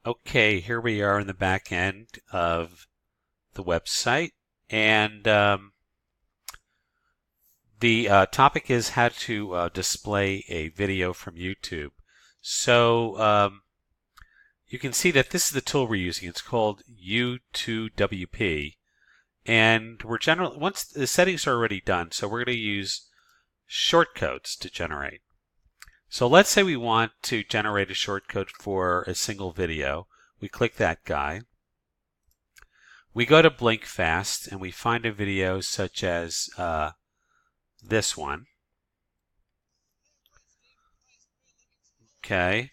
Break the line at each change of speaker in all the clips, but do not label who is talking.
Okay, here we are in the back end of the website, and the topic is how to display a video from YouTube. So you can see that this is the tool we're using. It's called YotuWP, and we're generally once the settings are already done, so we're going to use shortcodes to generate. So let's say we want to generate a shortcode for a single video. We click that guy. We go to Blink Fast and we find a video such as this one. Okay.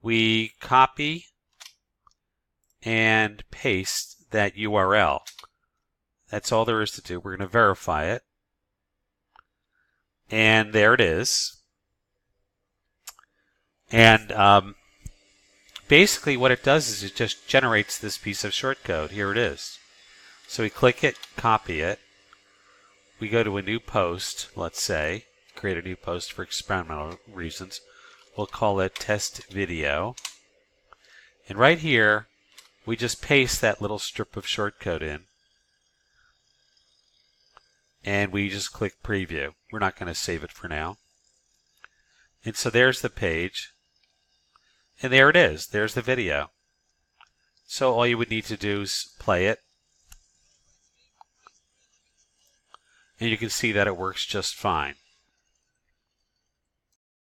We copy and paste that URL. That's all there is to do. We're going to verify it. And there it is. And basically what it does is it just generates this piece of shortcode. Here it is. So we click it, copy it. We go to a new post, let's say, create a new post for experimental reasons. We'll call it test video. And right here, we just paste that little strip of shortcode in. And we just click preview. We're not going to save it for now. And so there's the page. And there it is. There's the video. So all you would need to do is play it. And you can see that it works just fine.